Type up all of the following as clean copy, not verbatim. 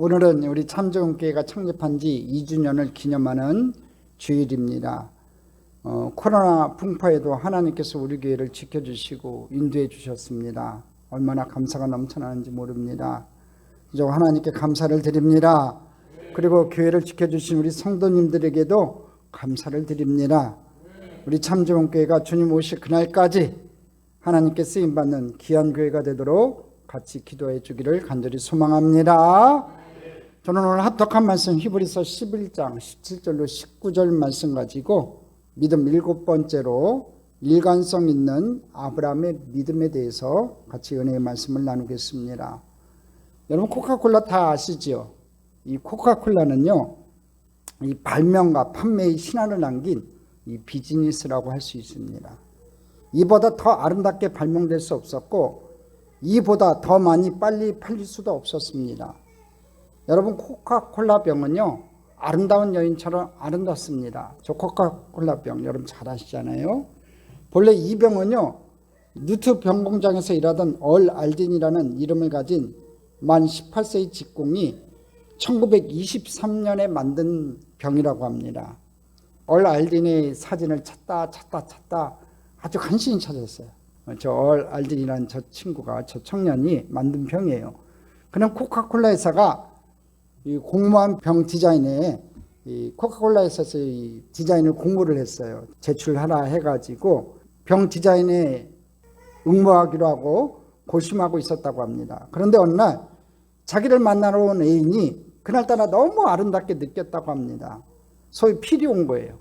오늘은 우리 참좋은교회가 창립한 지 2주년을 기념하는 주일입니다. 코로나 풍파에도 하나님께서 우리 교회를 지켜주시고 인도해 주셨습니다. 얼마나 감사가 넘쳐나는지 모릅니다. 이제 하나님께 감사를 드립니다. 그리고 교회를 지켜주신 우리 성도님들에게도 감사를 드립니다. 우리 참좋은교회가 주님 오실 그날까지 하나님께 쓰임받는 귀한 교회가 되도록 같이 기도해 주기를 간절히 소망합니다. 저는 오늘 합독한 말씀 히브리서 11장 17절로 19절 말씀 가지고 믿음 7번째로 일관성 있는 아브라함의 믿음에 대해서 같이 은혜의 말씀을 나누겠습니다. 여러분 코카콜라 다 아시죠? 이 코카콜라는요, 이 발명과 판매의 신화를 남긴 이 비즈니스라고 할 수 있습니다. 이보다 더 아름답게 발명될 수 없었고 이보다 더 많이 빨리 팔릴 수도 없었습니다. 여러분 코카콜라 병은요, 아름다운 여인처럼 아름답습니다. 저 코카콜라 병 여러분 잘 아시잖아요. 본래 이 병은요, 누트 병공장에서 일하던 얼 알딘이라는 이름을 가진 만 18세의 직공이 1923년에 만든 병이라고 합니다. 얼 알딘의 사진을 찾다 아주 간신히 찾았어요. 저 얼 알딘이라는 저 친구가, 저 청년이 만든 병이에요. 그는 코카콜라 회사가 이 공모한 병 디자인에 이 코카콜라 회사에서 이 디자인을 공모를 했어요. 제출하라 해가지고 병 디자인에 응모하기로 하고 고심하고 있었다고 합니다. 그런데 어느 날 자기를 만나러 온 애인이 그날따라 너무 아름답게 느꼈다고 합니다. 소위 필이 온 거예요.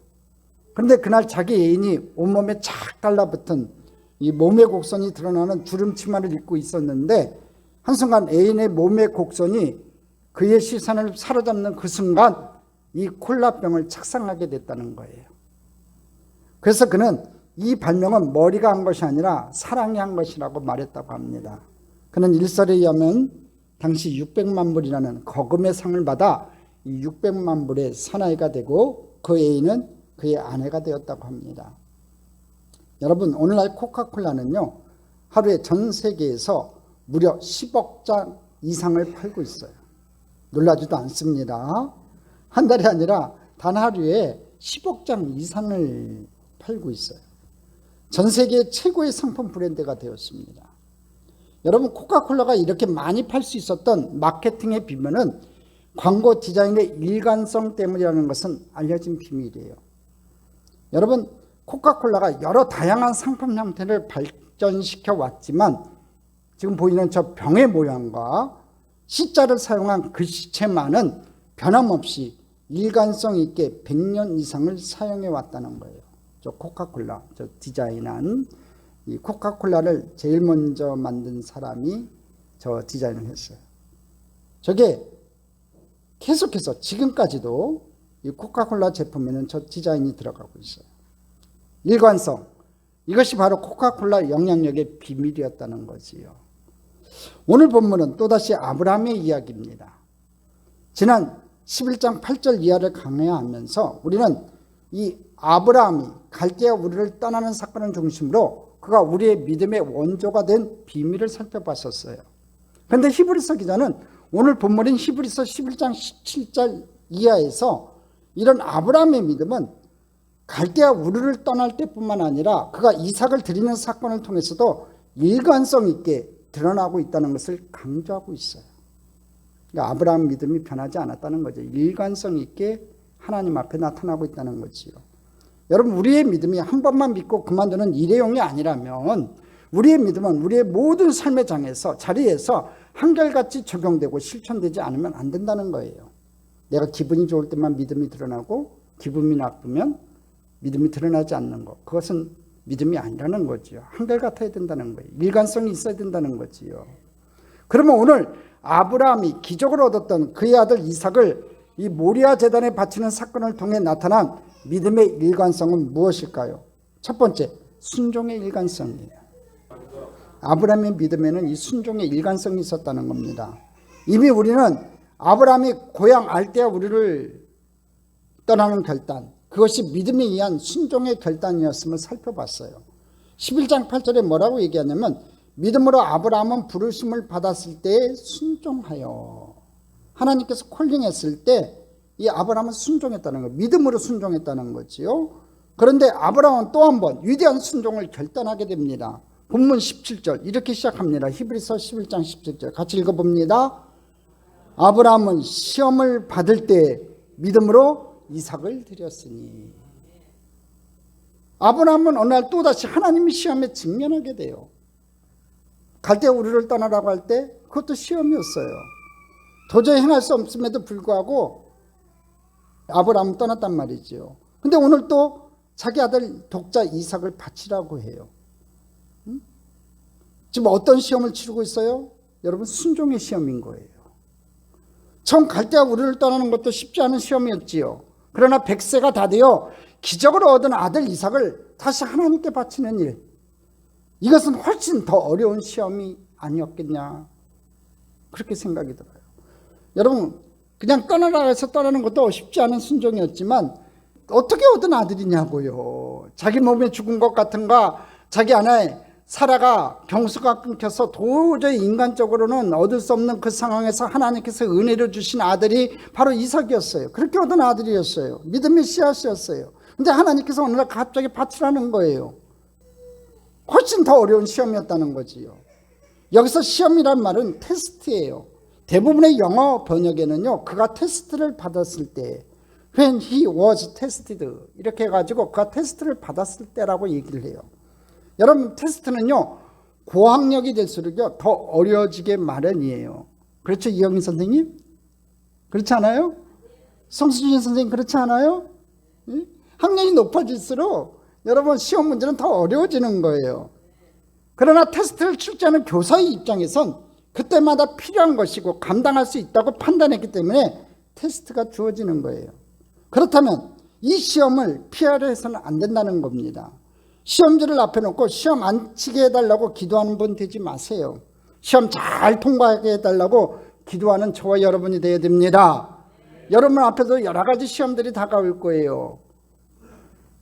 그런데 그날 자기 애인이 온몸에 착 달라붙은 이 몸의 곡선이 드러나는 두름 치마를 입고 있었는데 한순간 애인의 몸의 곡선이 그의 시선을 사로잡는 그 순간 이 콜라병을 착상하게 됐다는 거예요. 그래서 그는 이 발명은 머리가 한 것이 아니라 사랑이 한 것이라고 말했다고 합니다. 그는 일설에 의하면 당시 600만 불이라는 거금의 상을 받아 이 600만 불의 사나이가 되고 그 애인은 그의 아내가 되었다고 합니다. 여러분 오늘날 코카콜라는요, 하루에 전 세계에서 무려 10억 잔 이상을 팔고 있어요. 놀라지도 않습니다. 한 달이 아니라 단 하루에 10억 잔 이상을 팔고 있어요. 전 세계 최고의 상품 브랜드가 되었습니다. 여러분 코카콜라가 이렇게 많이 팔 수 있었던 마케팅의 비밀은 광고 디자인의 일관성 때문이라는 것은 알려진 비밀이에요. 여러분 코카콜라가 여러 다양한 상품 형태를 발전시켜 왔지만 지금 보이는 저 병의 모양과 C자를 사용한 글씨체만은 변함없이 일관성 있게 100년 이상을 사용해 왔다는 거예요. 저 코카콜라, 저 디자인한 이 코카콜라를 제일 먼저 만든 사람이 저 디자인을 했어요. 저게 계속해서 지금까지도 이 코카콜라 제품에는 저 디자인이 들어가고 있어요. 일관성, 이것이 바로 코카콜라 영향력의 비밀이었다는 거지요. 오늘 본문은 또다시 아브라함의 이야기입니다. 지난 11장 8절 이하를 강해하면서 우리는 이 아브라함이 갈대아 우르를 떠나는 사건을 중심으로 그가 우리의 믿음의 원조가 된 비밀을 살펴봤었어요. 그런데 히브리서 기자는 오늘 본문인 히브리서 11장 17절 이하에서 이런 아브라함의 믿음은 갈대아 우르를 떠날 때뿐만 아니라 그가 이삭을 드리는 사건을 통해서도 일관성 있게 드러나고 있다는 것을 강조하고 있어요. 그러니까 아브라함 믿음이 변하지 않았다는 거죠. 일관성 있게 하나님 앞에 나타나고 있다는 거지요. 여러분 우리의 믿음이 한 번만 믿고 그만두는 일회용이 아니라면 우리의 믿음은 우리의 모든 삶의 자리에서 한결같이 적용되고 실천되지 않으면 안 된다는 거예요. 내가 기분이 좋을 때만 믿음이 드러나고 기분이 나쁘면 믿음이 드러나지 않는 것, 그것은 믿음이 아니라는 거지요. 한결같아야 된다는 거예요. 일관성이 있어야 된다는 거지요. 그러면 오늘 아브라함이 기적을 얻었던 그의 아들 이삭을 이 모리아 제단에 바치는 사건을 통해 나타난 믿음의 일관성은 무엇일까요? 첫 번째, 순종의 일관성이에요. 아브라함의 믿음에는 이 순종의 일관성이 있었다는 겁니다. 이미 우리는 아브라함이 고향 알데아 우르를 떠나는 결단, 그것이 믿음에 의한 순종의 결단이었음을 살펴봤어요. 11장 8절에 뭐라고 얘기하냐면 믿음으로 아브라함은 부르심을 받았을 때 순종하여 하나님께서 콜링했을 때 이 아브라함은 순종했다는 거예요. 믿음으로 순종했다는 거지요. 그런데 아브라함은 또 한 번 위대한 순종을 결단하게 됩니다. 본문 17절 이렇게 시작합니다. 히브리서 11장 17절 같이 읽어봅니다. 아브라함은 시험을 받을 때 믿음으로 이삭을 드렸으니. 아브라함은 어느 날 또다시 하나님의 시험에 직면하게 돼요. 갈대아 우르를 떠나라고 할 때 그것도 시험이었어요. 도저히 행할 수 없음에도 불구하고 아브라함은 떠났단 말이죠. 근데 오늘 또 자기 아들 독자 이삭을 바치라고 해요. 지금 어떤 시험을 치르고 있어요? 여러분, 순종의 시험인 거예요. 처음 갈대아 우르를 떠나는 것도 쉽지 않은 시험이었지요. 그러나 100세가 다 되어 기적으로 얻은 아들 이삭을 다시 하나님께 바치는 일, 이것은 훨씬 더 어려운 시험이 아니었겠냐, 그렇게 생각이 들어요. 여러분, 그냥 떠나라 해서 떠나는 것도 쉽지 않은 순종이었지만 어떻게 얻은 아들이냐고요. 자기 몸에 죽은 것 같은가, 자기 안에 사라가 경수가 끊겨서 도저히 인간적으로는 얻을 수 없는 그 상황에서 하나님께서 은혜로 주신 아들이 바로 이삭이었어요. 그렇게 얻은 아들이었어요. 믿음의 씨앗이었어요. 근데 하나님께서 어느 날 갑자기 바치라는 거예요. 훨씬 더 어려운 시험이었다는 거지요. 여기서 시험이란 말은 테스트예요. 대부분의 영어 번역에는요, 그가 테스트를 받았을 때, when he was tested, 이렇게 해가지고 그가 테스트를 받았을 때라고 얘기를 해요. 여러분, 테스트는요, 고학력이 될수록요 더 어려워지게 마련이에요. 그렇죠, 이영희 선생님? 그렇지 않아요? 성수진 선생님, 그렇지 않아요? 학년이 높아질수록 여러분, 시험 문제는 더 어려워지는 거예요. 그러나 테스트를 출제하는 교사의 입장에선 그때마다 필요한 것이고 감당할 수 있다고 판단했기 때문에 테스트가 주어지는 거예요. 그렇다면 이 시험을 피하려 해서는 안 된다는 겁니다. 시험지를 앞에 놓고 시험 안 치게 해달라고 기도하는 분 되지 마세요. 시험 잘 통과하게 해달라고 기도하는 저와 여러분이 되어야 됩니다. 여러분 앞에도 여러 가지 시험들이 다가올 거예요.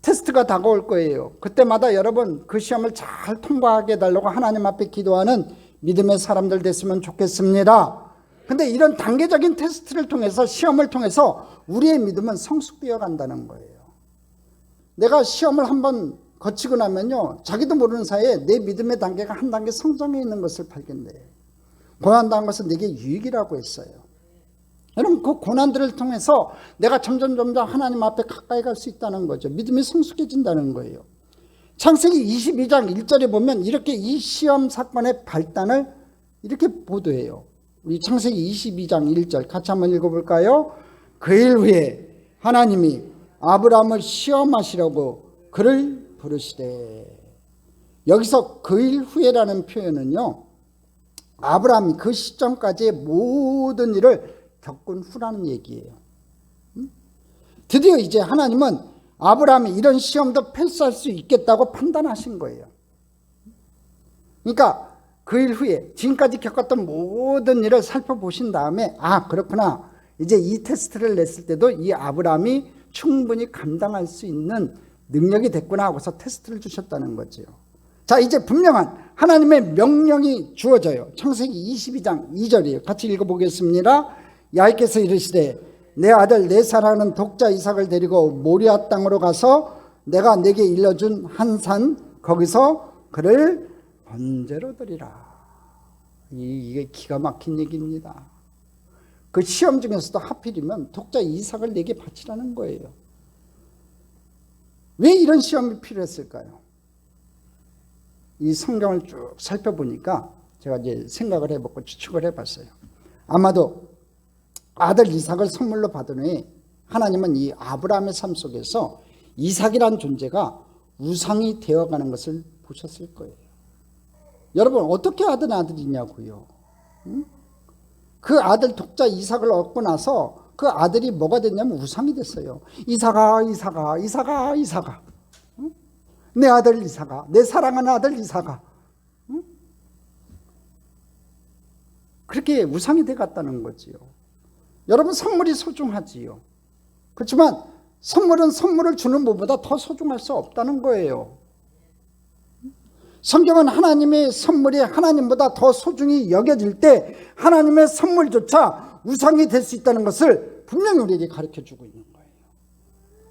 테스트가 다가올 거예요. 그때마다 여러분 그 시험을 잘 통과하게 해달라고 하나님 앞에 기도하는 믿음의 사람들 됐으면 좋겠습니다. 근데 이런 단계적인 테스트를 통해서, 시험을 통해서 우리의 믿음은 성숙되어 간다는 거예요. 내가 시험을 한번 거치고 나면요, 자기도 모르는 사이에 내 믿음의 단계가 한 단계 성장해 있는 것을 발견돼요. 고난당한 것은 내게 유익이라고 했어요. 여러분, 그 고난들을 통해서 내가 점점 하나님 앞에 가까이 갈 수 있다는 거죠. 믿음이 성숙해진다는 거예요. 창세기 22장 1절에 보면 이렇게 이 시험 사건의 발단을 이렇게 보도해요. 우리 창세기 22장 1절 같이 한번 읽어볼까요? 그 일 후에 하나님이 아브라함을 시험하시려고 그를 부르시되. 여기서 그 일 후에라는 표현은요, 아브라함이 그 시점까지의 모든 일을 겪은 후라는 얘기예요. 드디어 이제 하나님은 아브라함이 이런 시험도 패스할 수 있겠다고 판단하신 거예요. 그러니까 그 일 후에 지금까지 겪었던 모든 일을 살펴보신 다음에, 아, 그렇구나, 이제 이 테스트를 냈을 때도 이 아브라함이 충분히 감당할 수 있는 능력이 됐구나 하고서 테스트를 주셨다는 거죠. 자, 이제 분명한 하나님의 명령이 주어져요. 창세기 22장 2절이에요. 같이 읽어보겠습니다. 야훼께서 이르시되 내 아들 내 사랑하는 독자 이삭을 데리고 모리아 땅으로 가서 내가 내게 일러준 한 산 거기서 그를 번제로 드리라. 이게 기가 막힌 얘기입니다. 그 시험 중에서도 하필이면 독자 이삭을 내게 바치라는 거예요. 왜 이런 시험이 필요했을까요? 이 성경을 쭉 살펴보니까 제가 이제 생각을 해보고 추측을 해봤어요. 아마도 아들 이삭을 선물로 받은 후에 하나님은 이 아브라함의 삶 속에서 이삭이란 존재가 우상이 되어가는 것을 보셨을 거예요. 여러분, 어떻게 얻은 아들이냐고요? 그 아들 독자 이삭을 얻고 나서 그 아들이 뭐가 됐냐면 우상이 됐어요. 이삭아, 이삭아, 이삭아, 이삭아. 내 아들 이삭아, 내 사랑하는 아들 이삭아. 그렇게 우상이 돼갔다는 거지요. 여러분, 선물이 소중하지요. 그렇지만 선물은 선물을 주는 것보다 더 소중할 수 없다는 거예요. 성경은 하나님의 선물이 하나님보다 더 소중히 여겨질 때 하나님의 선물조차 우상이 될 수 있다는 것을 분명히 우리에게 가르쳐주고 있는 거예요.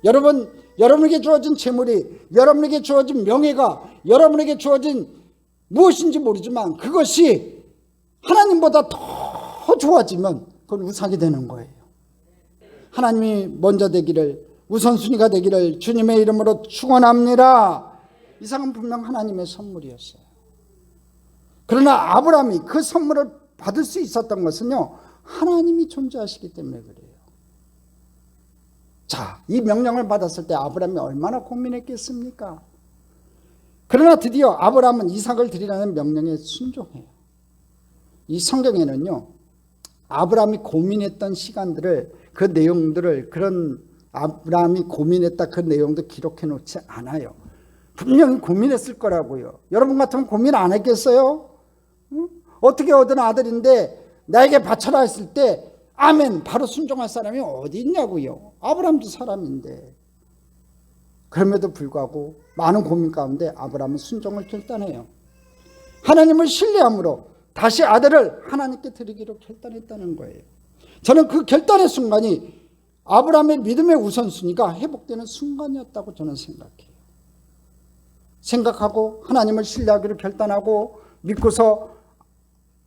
여러분, 여러분에게 주어진 재물이, 여러분에게 주어진 명예가, 여러분에게 주어진 무엇인지 모르지만 그것이 하나님보다 더 좋아지면 그건 우상이 되는 거예요. 하나님이 먼저 되기를, 우선순위가 되기를 주님의 이름으로 축원합니다. 이상은 분명 하나님의 선물이었어요. 그러나 아브라함이 그 선물을 받을 수 있었던 것은요, 하나님이 존재하시기 때문에 그래요. 자, 이 명령을 받았을 때 아브라함이 얼마나 고민했겠습니까? 그러나 드디어 아브라함은 이삭을 드리라는 명령에 순종해요. 이 성경에는요, 아브라함이 고민했던 시간들을, 그 내용들을, 그런 아브라함이 고민했다 그 내용도 기록해 놓지 않아요. 분명히 고민했을 거라고요. 여러분 같으면 고민 안 했겠어요? 응? 어떻게 얻은 아들인데 나에게 바쳐라 했을 때 아멘 바로 순종할 사람이 어디 있냐고요. 아브라함도 사람인데. 그럼에도 불구하고 많은 고민 가운데 아브라함은 순종을 결단해요. 하나님을 신뢰함으로 다시 아들을 하나님께 드리기로 결단했다는 거예요. 저는 그 결단의 순간이 아브라함의 믿음의 우선순위가 회복되는 순간이었다고 저는 생각하고 하나님을 신뢰하기로 결단하고 믿고서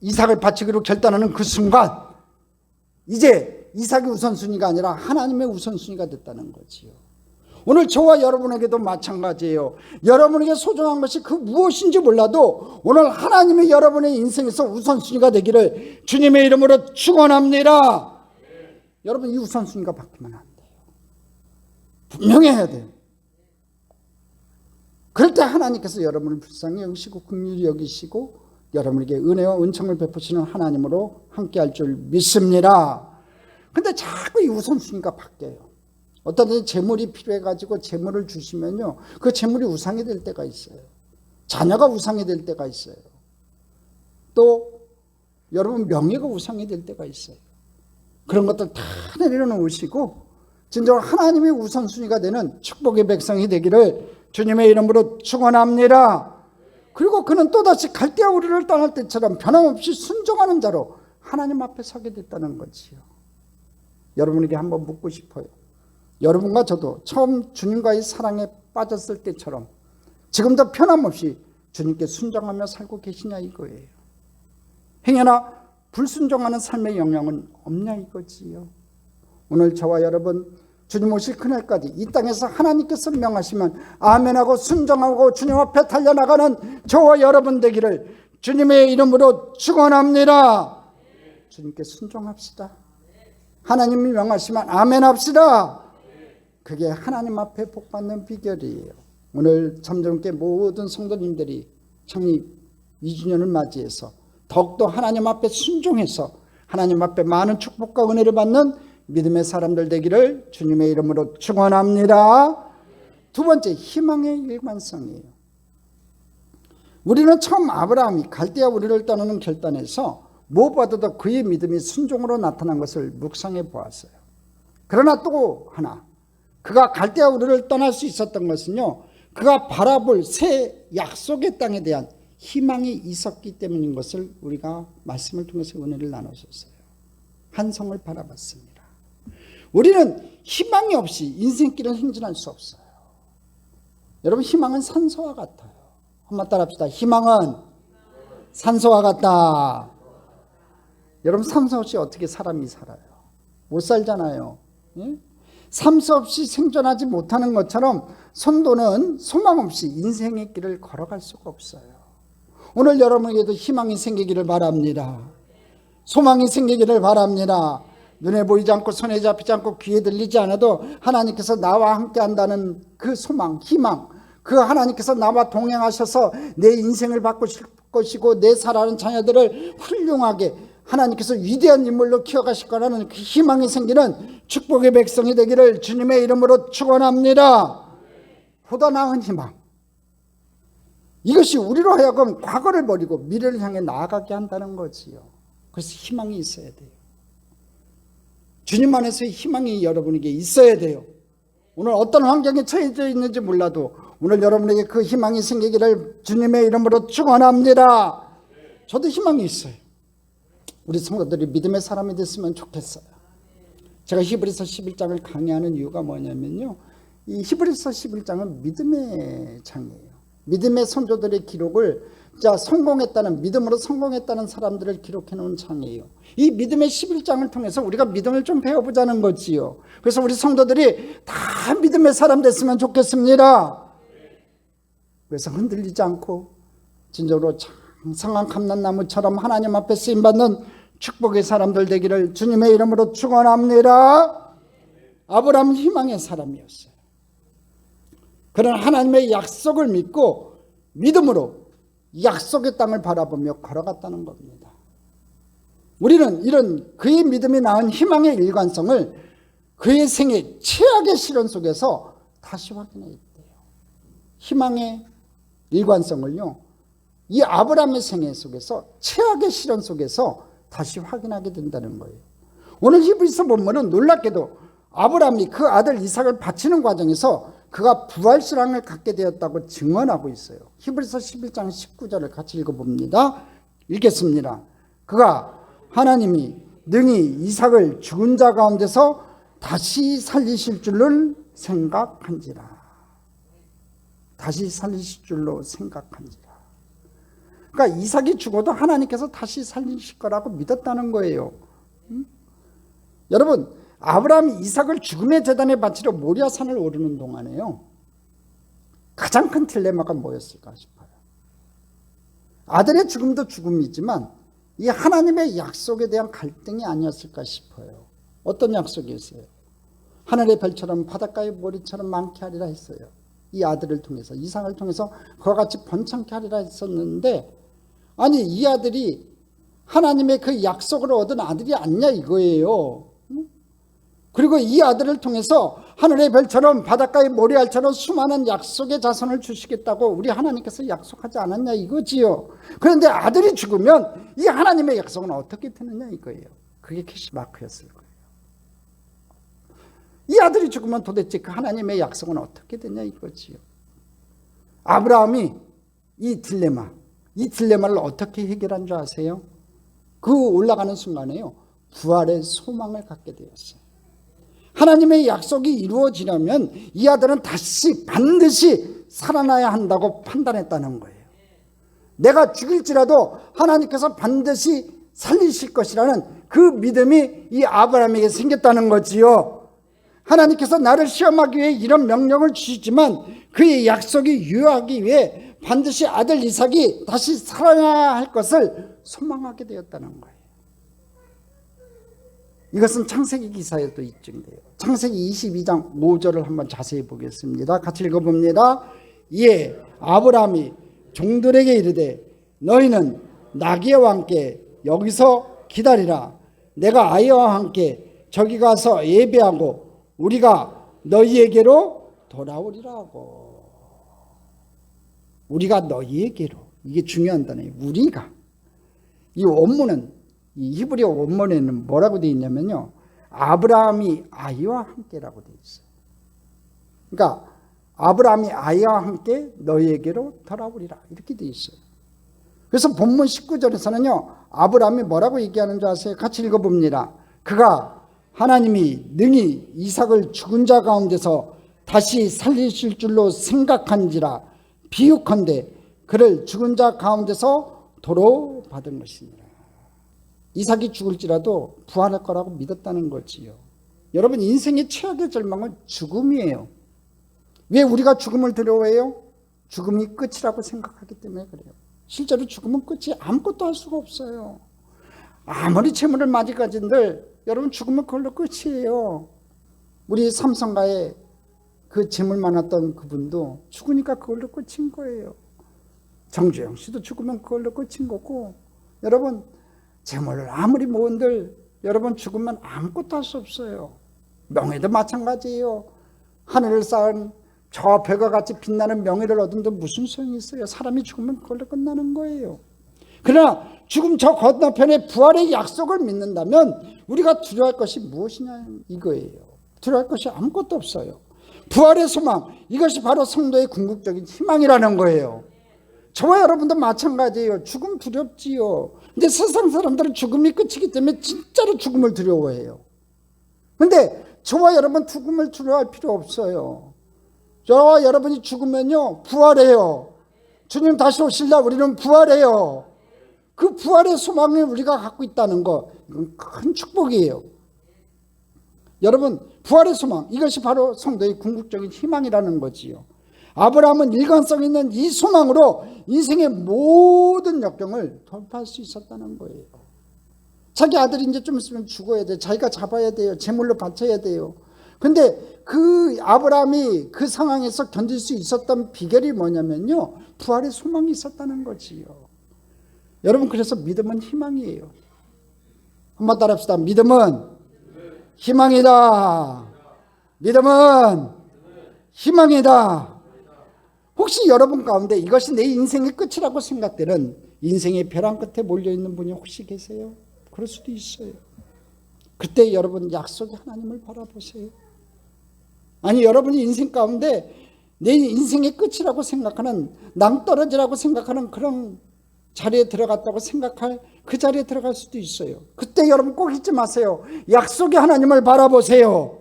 이삭을 바치기로 결단하는 그 순간, 이제 이삭의 우선순위가 아니라 하나님의 우선순위가 됐다는 거지요. 오늘 저와 여러분에게도 마찬가지예요. 여러분에게 소중한 것이 그 무엇인지 몰라도 오늘 하나님이 여러분의 인생에서 우선순위가 되기를 주님의 이름으로 축원합니다. 여러분, 이 우선순위가 바뀌면 안 돼요. 분명히 해야 돼요. 그럴 때 하나님께서 여러분을 불쌍히 여기시고 긍휼히 여기시고 여러분에게 은혜와 은총을 베푸시는 하나님으로 함께할 줄 믿습니다. 근데 자꾸 이 우선순위가 바뀌어요. 어떤 때 재물이 필요해가지고 재물을 주시면요, 그 재물이 우상이 될 때가 있어요. 자녀가 우상이 될 때가 있어요. 또 여러분 명예가 우상이 될 때가 있어요. 그런 것들 다 내려놓으시고 진정으로 하나님의 우선순위가 되는 축복의 백성이 되기를 주님의 이름으로 축원합니다. 그리고 그는 또다시 갈대아 우리를 떠날 때처럼 변함없이 순종하는 자로 하나님 앞에 서게 됐다는 거지요. 여러분에게 한번 묻고 싶어요. 여러분과 저도 처음 주님과의 사랑에 빠졌을 때처럼 지금도 변함없이 주님께 순종하며 살고 계시냐 이거예요. 행여나 불순종하는 삶의 영향은 없냐 이거지요. 오늘 저와 여러분 주님 오실 그날까지 이 땅에서 하나님께서 명하시면 아멘하고 순종하고 주님 앞에 달려나가는 저와 여러분 되기를 주님의 이름으로 축원합니다. 주님께 순종합시다. 하나님이 명하시면 아멘합시다. 그게 하나님 앞에 복받는 비결이에요. 오늘 잠정께 모든 성도님들이 창립 2주년을 맞이해서 더욱더 하나님 앞에 순종해서 하나님 앞에 많은 축복과 은혜를 받는 믿음의 사람들 되기를 주님의 이름으로 축원합니다. 두 번째, 희망의 일관성이에요. 우리는 처음 아브라함이 갈대아 우리를 떠나는 결단에서 무엇보다도 그의 믿음이 순종으로 나타난 것을 묵상해 보았어요. 그러나 또 하나, 그가 갈대아 우리를 떠날 수 있었던 것은요, 그가 바라볼 새 약속의 땅에 대한 희망이 있었기 때문인 것을 우리가 말씀을 통해서 은혜를 나눴었어요. 한 성을 바라봤습니다. 우리는 희망이 없이 인생길을 행진할 수 없어요. 여러분, 희망은 산소와 같아요. 한번 따라 합시다. 희망은 산소와 같다. 여러분, 산소 없이 어떻게 사람이 살아요? 못 살잖아요. 예? 산소 없이 생존하지 못하는 것처럼 성도는 소망 없이 인생의 길을 걸어갈 수가 없어요. 오늘 여러분에게도 희망이 생기기를 바랍니다. 소망이 생기기를 바랍니다. 눈에 보이지 않고 손에 잡히지 않고 귀에 들리지 않아도 하나님께서 나와 함께 한다는 그 소망, 희망, 그 하나님께서 나와 동행하셔서 내 인생을 바꾸실 것이고 내 살아가는 자녀들을 훌륭하게 하나님께서 위대한 인물로 키워가실 거라는 그 희망이 생기는 축복의 백성이 되기를 주님의 이름으로 축원합니다. 보다 나은 희망, 이것이 우리로 하여금 과거를 버리고 미래를 향해 나아가게 한다는 거지요. 그래서 희망이 있어야 돼요. 주님 안에서의 희망이 여러분에게 있어야 돼요. 오늘 어떤 환경에 처해져 있는지 몰라도 오늘 여러분에게 그 희망이 생기기를 주님의 이름으로 축원합니다. 저도 희망이 있어요. 우리 성도들이 믿음의 사람이 됐으면 좋겠어요. 제가 히브리서 11장을 강의하는 이유가 뭐냐면요, 이 히브리서 11장은 믿음의 장이에요. 믿음의 선조들의 기록을, 성공했다는, 믿음으로 성공했다는 사람들을 기록해 놓은 장이에요. 이 믿음의 11장을 통해서 우리가 믿음을 좀 배워보자는 거지요. 그래서 우리 성도들이 다 믿음의 사람 됐으면 좋겠습니다. 그래서 흔들리지 않고 진정으로 장성한 감람나무처럼 하나님 앞에 쓰임받는 축복의 사람들 되기를 주님의 이름으로 축원합니다. 아브라함 희망의 사람이었어요. 그런 하나님의 약속을 믿고 믿음으로 약속의 땅을 바라보며 걸어갔다는 겁니다. 우리는 이런 그의 믿음이 낳은 희망의 일관성을 그의 생애 최악의 시련 속에서 다시 확인해야 돼요. 희망의 일관성을요, 이 아브라함의 생애 속에서, 최악의 시련 속에서 다시 확인하게 된다는 거예요. 오늘 히브리서 본문은 놀랍게도 아브라함이 그 아들 이삭을 바치는 과정에서 그가 부활신앙을 갖게 되었다고 증언하고 있어요. 히브리서 11장 19절을 같이 읽어봅니다. 읽겠습니다. 그가 하나님이 능히 이삭을 죽은 자 가운데서 다시 살리실 줄을 생각한지라. 다시 살리실 줄로 생각한지라. 그러니까 이삭이 죽어도 하나님께서 다시 살리실 거라고 믿었다는 거예요. 여러분, 아브라함이 이삭을 죽음의 제단에 바치러 모리아산을 오르는 동안에요, 가장 큰 딜레마가 뭐였을까 싶어요. 아들의 죽음도 죽음이지만 이 하나님의 약속에 대한 갈등이 아니었을까 싶어요. 어떤 약속이었어요? 하늘의 별처럼 바닷가의 모리처럼 많게 하리라 했어요. 이 아들을 통해서, 이삭을 통해서 그와 같이 번창케 하리라 했었는데, 아니 이 아들이 하나님의 그 약속을 얻은 아들이 아니냐 이거예요. 그리고 이 아들을 통해서 하늘의 별처럼 바닷가의 모래알처럼 수많은 약속의 자손을 주시겠다고 우리 하나님께서 약속하지 않았냐 이거지요. 그런데 아들이 죽으면 이 하나님의 약속은 어떻게 되느냐 이거예요. 그게 캐시마크였을 거예요. 이 아들이 죽으면 도대체 그 하나님의 약속은 어떻게 되냐 이거지요. 아브라함이 이 딜레마를 어떻게 해결한 줄 아세요? 그 올라가는 순간에요, 부활의 소망을 갖게 되었어요. 하나님의 약속이 이루어지려면 이 아들은 다시 반드시 살아나야 한다고 판단했다는 거예요. 내가 죽일지라도 하나님께서 반드시 살리실 것이라는 그 믿음이 이 아브라함에게 생겼다는 거지요. 하나님께서 나를 시험하기 위해 이런 명령을 주시지만 그의 약속이 유효하기 위해 반드시 아들 이삭이 다시 살아나야 할 것을 소망하게 되었다는 거예요. 이것은 창세기 기사에도 입증돼요. 창세기 22장 5절을 한번 자세히 보겠습니다. 같이 읽어봅니다. 이에 아브라함이 종들에게 이르되 너희는 나귀와 함께 여기서 기다리라. 내가 아이와 함께 저기 가서 예배하고 우리가 너희에게로 돌아오리라고. 우리가 너희에게로, 이게 중요한 단어예요. 우리가. 이 원문은, 이 히브리어 원문에는 뭐라고 되어 있냐면요, 아브라함이 아이와 함께라고 되어 있어요. 그러니까 아브라함이 아이와 함께 너희에게로 돌아오리라 이렇게 되어 있어요. 그래서 본문 19절에서는요 아브라함이 뭐라고 얘기하는 줄 아세요? 같이 읽어봅니다. 그가 하나님이 능히 이삭을 죽은 자 가운데서 다시 살리실 줄로 생각한지라 비유컨대 그를 죽은 자 가운데서 도로 받은 것이니라. 이삭이 죽을지라도 부활할 거라고 믿었다는 거지요. 여러분, 인생의 최악의 절망은 죽음이에요. 왜 우리가 죽음을 두려워해요? 죽음이 끝이라고 생각하기 때문에 그래요. 실제로 죽음은 끝이 아무것도 할 수가 없어요. 아무리 재물을 많이 가진들 여러분 죽으면 그걸로 끝이에요. 우리 삼성가에 그 재물 많았던 그분도 죽으니까 그걸로 끝인 거예요. 정주영 씨도 죽으면 그걸로 끝인 거고, 여러분 재물을 아무리 모은들 여러분 죽으면 아무것도 할 수 없어요. 명예도 마찬가지예요. 하늘을 쌓은 저 별과 같이 빛나는 명예를 얻은데 무슨 소용이 있어요? 사람이 죽으면 그걸로 끝나는 거예요. 그러나 죽음 저 건너편에 부활의 약속을 믿는다면 우리가 두려워할 것이 무엇이냐 이거예요. 두려워할 것이 아무것도 없어요. 부활의 소망, 이것이 바로 성도의 궁극적인 희망이라는 거예요. 저와 여러분도 마찬가지예요. 죽음 두렵지요. 근데 세상 사람들은 죽음이 끝이기 때문에 진짜로 죽음을 두려워해요. 근데 저와 여러분 죽음을 두려워할 필요 없어요. 저와 여러분이 죽으면요 부활해요. 주님 다시 오실라 우리는 부활해요. 그 부활의 소망을 우리가 갖고 있다는 거, 이건 큰 축복이에요. 여러분, 부활의 소망, 이것이 바로 성도의 궁극적인 희망이라는 거지요. 아브라함은 일관성 있는 이 소망으로 인생의 모든 역경을 돌파할 수 있었다는 거예요. 자기 아들이 이제 좀 있으면 죽어야 돼. 자기가 잡아야 돼요. 제물로 바쳐야 돼요. 근데 그 아브라함이 그 상황에서 견딜 수 있었던 비결이 뭐냐면요, 부활의 소망이 있었다는 거지요. 여러분, 그래서 믿음은 희망이에요. 한번 따라합시다. 믿음은 희망이다. 믿음은 희망이다. 혹시 여러분 가운데 이것이 내 인생의 끝이라고 생각되는 인생의 벼랑 끝에 몰려있는 분이 혹시 계세요? 그럴 수도 있어요. 그때 여러분 약속의 하나님을 바라보세요. 아니, 여러분이 인생 가운데 내 인생의 끝이라고 생각하는, 낭떠러지라고 생각하는 그런 자리에 들어갔다고 생각할 그 자리에 들어갈 수도 있어요. 그때 여러분 꼭 잊지 마세요. 약속의 하나님을 바라보세요.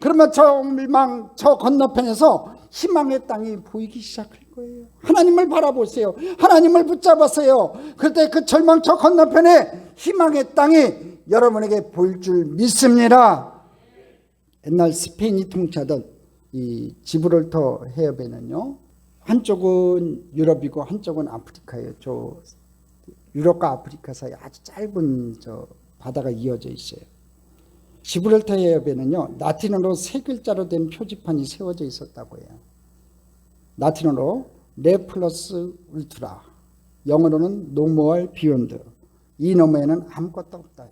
그러면 저 건너편에서 희망의 땅이 보이기 시작할 거예요. 하나님을 바라보세요. 하나님을 붙잡으세요. 그때 그 절망 저 건너편에 희망의 땅이 여러분에게 보일 줄 믿습니다. 옛날 스페인이 통치하던 이 지브롤터 해협에는요, 한쪽은 유럽이고 한쪽은 아프리카예요. 저 유럽과 아프리카 사이 아주 짧은 저 바다가 이어져 있어요. 지브롤터 해협에는요, 라틴어로 3글자로 된 표지판이 세워져 있었다고 해요. 라틴어로 레 플러스 울트라, 영어로는 노 모어 비욘드, 이 너머에는 아무것도 없다.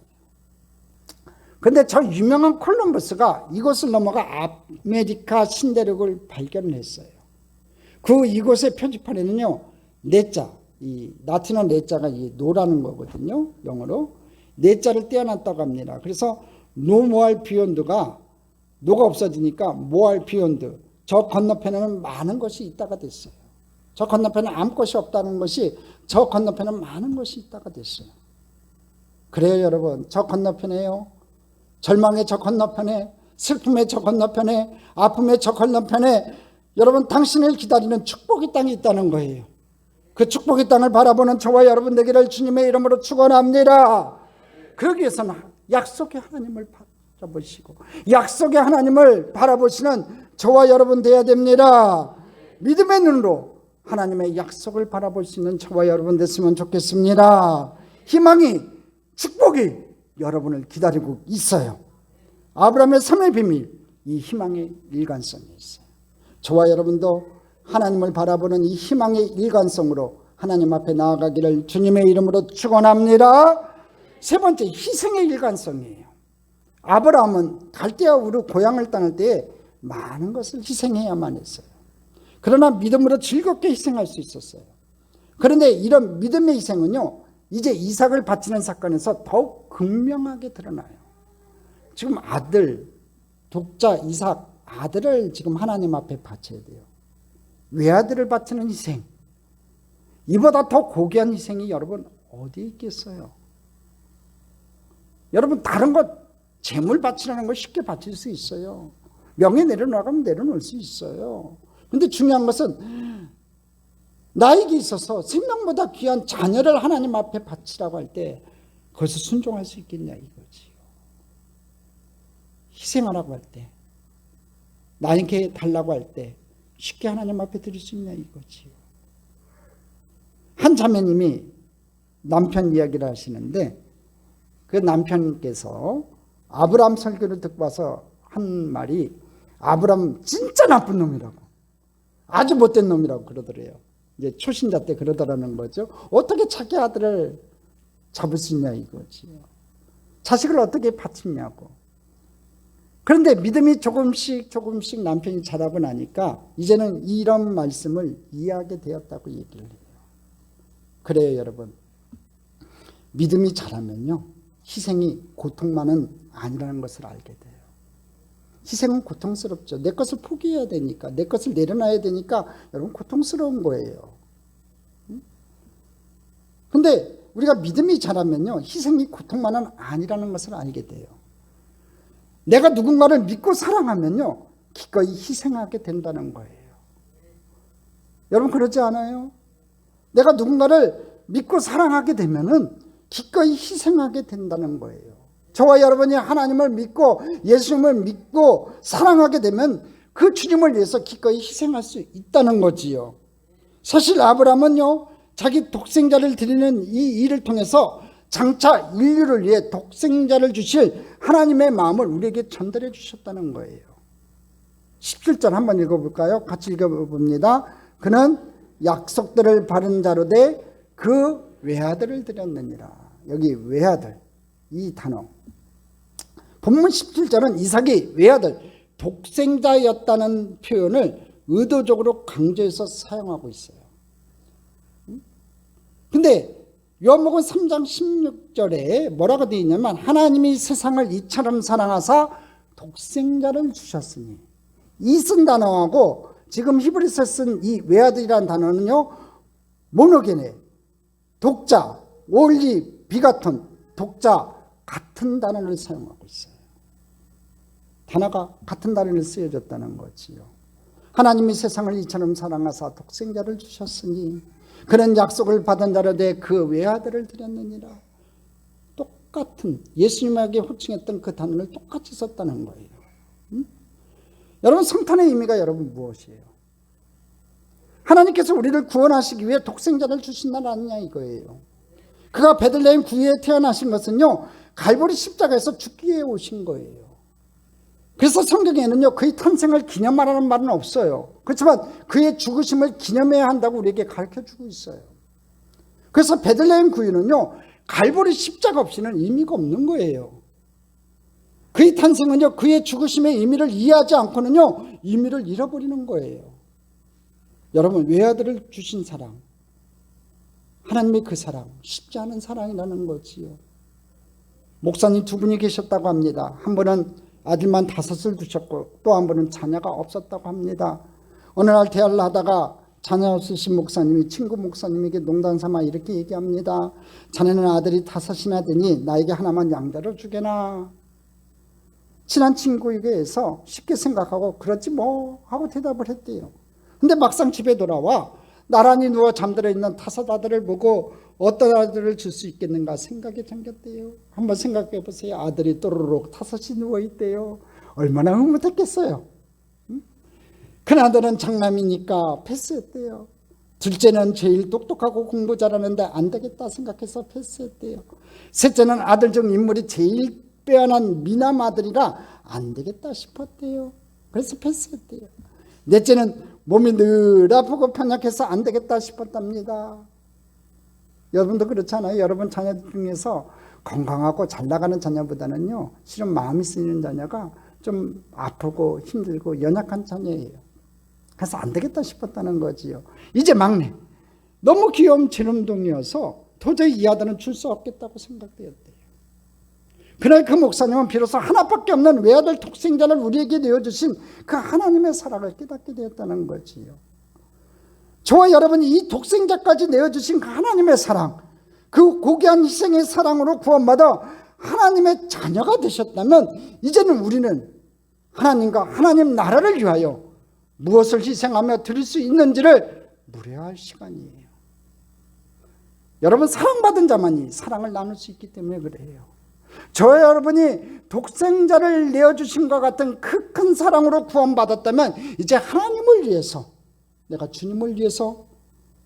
근데 저 유명한 콜럼버스가 이곳을 넘어가 아메리카 신대륙을 발견했어요. 이곳의 표지판에는요, 네자, 이 라틴어 네자가 이 노라는 거거든요. 영어로 네자를 떼어놨다고 합니다. 그래서 노 모알 비욘드가 노가 없어지니까 모알 비욘드, 저 건너편에는 많은 것이 있다가 됐어요. 저 건너편에 아무것이 없다는 것이 저 건너편에 많은 것이 있다가 됐어요. 그래요, 여러분. 저 건너편에요, 절망의 저 건너편에, 슬픔의 저 건너편에, 아픔의 저 건너편에 여러분 당신을 기다리는 축복의 땅이 있다는 거예요. 그 축복의 땅을 바라보는 저와 여러분 되기를 주님의 이름으로 축원합니다. 그러기 위해서는 약속의 하나님을 바라보시고 약속의 하나님을 바라보시는 저와 여러분 되어야 됩니다. 믿음의 눈으로 하나님의 약속을 바라볼 수 있는 저와 여러분 됐으면 좋겠습니다. 희망이, 축복이 여러분을 기다리고 있어요. 아브라함의 삶의 비밀, 이 희망의 일관성이 있어요. 저와 여러분도 하나님을 바라보는 이 희망의 일관성으로 하나님 앞에 나아가기를 주님의 이름으로 축원합니다. 세 번째, 희생의 일관성이에요. 아브라함은 갈대아 우르 고향을 떠날 때에 많은 것을 희생해야만 했어요. 그러나 믿음으로 즐겁게 희생할 수 있었어요. 그런데 이런 믿음의 희생은요, 이제 이삭을 바치는 사건에서 더욱 극명하게 드러나요. 지금 아들, 독자 이삭, 아들을 지금 하나님 앞에 바쳐야 돼요. 외아들을 바치는 희생, 이보다 더 고귀한 희생이 여러분 어디에 있겠어요? 여러분 다른 것, 재물 바치라는 거 쉽게 바칠 수 있어요. 명예 내려놓으면 내려놓을 수 있어요. 근데 중요한 것은 나에게 있어서 생명보다 귀한 자녀를 하나님 앞에 바치라고 할 때 그것을 순종할 수 있겠냐 이거지요. 희생하라고 할 때, 나에게 달라고 할 때 쉽게 하나님 앞에 드릴 수 있냐 이거지요. 한 자매님이 남편 이야기를 하시는데 그 남편께서 아브라함 설교를 듣고 와서 한 말이, 아브라함 진짜 나쁜 놈이라고, 아주 못된 놈이라고 그러더래요. 이제 초신자 때 그러더라는 거죠. 어떻게 자기 아들을 잡을 수 있냐 이거지요. 자식을 어떻게 바치냐고. 그런데 믿음이 조금씩 남편이 자라고 나니까 이제는 이런 말씀을 이해하게 되었다고 얘기를 해요. 그래요, 여러분. 믿음이 자라면요, 희생이 고통만은 아니라는 것을 알게 돼요. 희생은 고통스럽죠. 내 것을 포기해야 되니까, 내 것을 내려놔야 되니까 여러분 고통스러운 거예요. 근데 우리가 믿음이 자라면요, 희생이 고통만은 아니라는 것을 알게 돼요. 내가 누군가를 믿고 사랑하면요, 기꺼이 희생하게 된다는 거예요. 여러분 그러지 않아요? 내가 누군가를 믿고 사랑하게 되면은 기꺼이 희생하게 된다는 거예요. 저와 여러분이 하나님을 믿고 예수님을 믿고 사랑하게 되면 그 주님을 위해서 기꺼이 희생할 수 있다는 거지요. 사실 아브라함은요, 자기 독생자를 드리는 이 일을 통해서 장차 인류를 위해 독생자를 주실 하나님의 마음을 우리에게 전달해 주셨다는 거예요. 17절 한번 읽어볼까요? 같이 읽어봅니다. 그는 약속들을 바른 자로 돼 그 외아들을 드렸느니라. 여기 외아들, 이 단어. 본문 17절은 이삭이 외아들, 독생자였다는 표현을 의도적으로 강조해서 사용하고 있어요. 근데 요한복음 3장 16절에 뭐라고 되어 있냐면 하나님이 세상을 이처럼 사랑하사 독생자를 주셨으니, 이 쓴 단어하고 지금 히브리서 쓴 이 외아들이라는 단어는요, 모노게네, 독자, 올리, 비가톤, 독자 같은 단어를 사용하고 있어요. 단어가 같은 단어를 쓰여졌다는 거지요. 하나님이 세상을 이처럼 사랑하사 독생자를 주셨으니 그는 약속을 받은 자로 돼 그 외아들을 드렸느니라. 똑같은 예수님에게 호칭했던 그 단어를 똑같이 썼다는 거예요. 여러분, 성탄의 의미가 여러분 무엇이에요? 하나님께서 우리를 구원하시기 위해 독생자를 주신다는 아니냐 이거예요. 그가 베들레헴 구유에 태어나신 것은요, 갈보리 십자가에서 죽기 위해 오신 거예요. 그래서 성경에는요, 그의 탄생을 기념하라는 말은 없어요. 그렇지만 그의 죽으심을 기념해야 한다고 우리에게 가르쳐주고 있어요. 그래서 베들레헴 구유는요, 갈보리 십자가 없이는 의미가 없는 거예요. 그의 탄생은요, 그의 죽으심의 의미를 이해하지 않고는요, 의미를 잃어버리는 거예요. 여러분, 외아들을 주신 사랑, 하나님의 그 사랑, 쉽지 않은 사랑이라는 거지요. 목사님 두 분이 계셨다고 합니다. 한 분은 아들만 5을 두셨고 또 한 분은 자녀가 없었다고 합니다. 어느 날 대화를 하다가 자녀 없으신 목사님이 친구 목사님에게 농담삼아 이렇게 얘기합니다. 자네는 아들이 5이나 되니 나에게 하나만 양자로 주게나. 친한 친구에게서 쉽게 생각하고 그렇지 뭐 하고 대답을 했대요. 근데 막상 집에 돌아와 나란히 누워 잠들어 있는 5 아들을 보고 어떤 아들을 줄 수 있겠는가 생각이 생겼대요. 한번 생각해 보세요. 아들이 또르륵 5이 누워 있대요. 얼마나 흐뭇했겠어요. 큰 아들은 장남이니까 패스했대요. 둘째는 제일 똑똑하고 공부 잘하는데 안 되겠다 생각해서 패스했대요. 셋째는 아들 중 인물이 제일 빼어난 미남 아들이라 안 되겠다 싶었대요. 그래서 패스했대요. 넷째는 몸이 늘 아프고 편약해서 안 되겠다 싶었답니다. 여러분도 그렇잖아요. 여러분 자녀 중에서 건강하고 잘 나가는 자녀보다는요, 실은 마음이 쓰이는 자녀가 좀 아프고 힘들고 연약한 자녀예요. 그래서 안 되겠다 싶었다는 거지요. 이제 막내, 너무 귀여운 지름동이어서 도저히 이 아들은 줄 수 없겠다고 생각되었대요. 그날 그 목사님은 비로소 하나밖에 없는 외아들 독생자를 우리에게 내어주신 그 하나님의 사랑을 깨닫게 되었다는 거지요. 저와 여러분이 이 독생자까지 내어주신 그 하나님의 사랑, 그 고귀한 희생의 사랑으로 구원받아 하나님의 자녀가 되셨다면 이제는 우리는 하나님과 하나님 나라를 위하여 무엇을 희생하며 드릴 수 있는지를 물어야 할 시간이에요. 여러분, 사랑받은 자만이 사랑을 나눌 수 있기 때문에 그래요. 저와 여러분이 독생자를 내어주심과 같은 그 큰 사랑으로 구원받았다면 이제 하나님을 위해서, 내가 주님을 위해서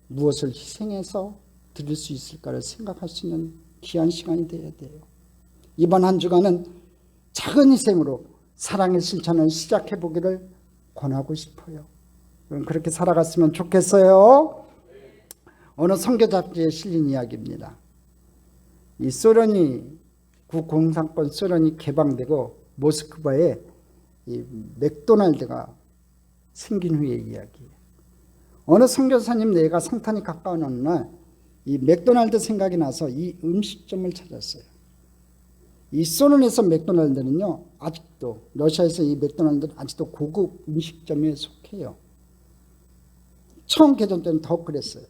무엇을 희생해서 드릴 수 있을까를 생각할 수 있는 귀한 시간이 되어야 돼요. 이번 한 주간은 작은 희생으로 사랑의 실천을 시작해 보기를 권하고 싶어요. 그렇게 살아갔으면 좋겠어요. 어느 선교 잡지에 실린 이야기입니다. 이 소련이 구공산권 소련이 개방되고 모스크바에 이 맥도날드가 생긴 후의 이야기예요. 어느 선교사님 내가 성탄이 가까운 어느 날 이 맥도날드 생각이 나서 이 음식점을 찾았어요. 이 소련에서 맥도날드는요, 아직도 러시아에서 이 맥도날드는 아직도 고급 음식점에 속해요. 처음 개점 때는 더 그랬어요.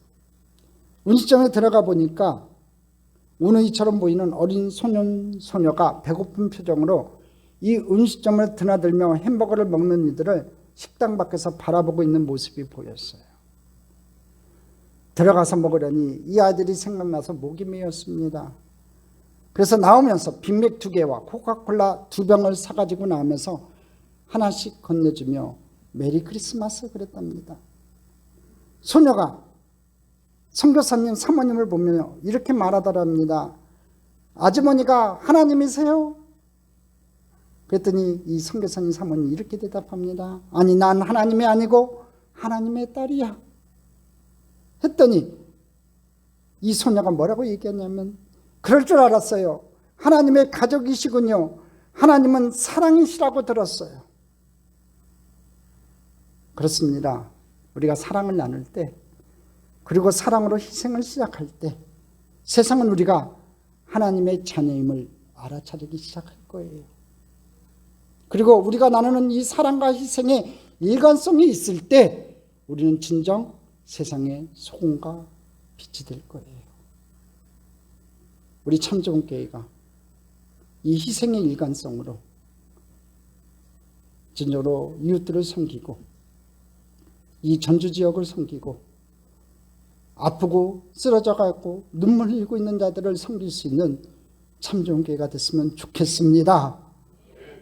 음식점에 들어가 보니까 우누이처럼 보이는 어린 소녀가 배고픈 표정으로 이 음식점을 드나들며 햄버거를 먹는 이들을 식당 밖에서 바라보고 있는 모습이 보였어요. 들어가서 먹으려니 이 아이들이 생각나서 목이 메었습니다. 그래서 나오면서 빅맥 2개와 코카콜라 2병을 사가지고 나오면서 하나씩 건네주며 메리 크리스마스 그랬답니다. 소녀가 선교사님 사모님을 보며 이렇게 말하더랍니다. 아주머니가 하나님이세요? 그랬더니 이 선교사님 사모님이 이렇게 대답합니다. 아니, 난 하나님이 아니고 하나님의 딸이야. 했더니 이 소녀가 뭐라고 얘기했냐면 그럴 줄 알았어요. 하나님의 가족이시군요. 하나님은 사랑이시라고 들었어요. 그렇습니다. 우리가 사랑을 나눌 때, 그리고 사랑으로 희생을 시작할 때 세상은 우리가 하나님의 자녀임을 알아차리기 시작할 거예요. 그리고 우리가 나누는 이 사랑과 희생의 일관성이 있을 때 우리는 진정 세상의 소금과 빛이 될 거예요. 우리 참좋은교회가 이 희생의 일관성으로 진정으로 이웃들을 섬기고 이 전주 지역을 섬기고 아프고 쓰러져가고 눈물 흘리고 있는 자들을 섬길 수 있는 참좋은교회가 됐으면 좋겠습니다.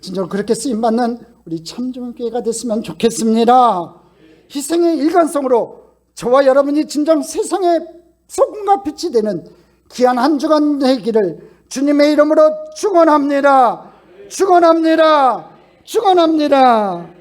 진정으로 그렇게 쓰임받는 우리 참좋은교회가 됐으면 좋겠습니다. 희생의 일관성으로 저와 여러분이 진정 세상의 소금과 빛이 되는 귀한 한 주간 되기를 주님의 이름으로 축원합니다. 축원합니다. 축원합니다.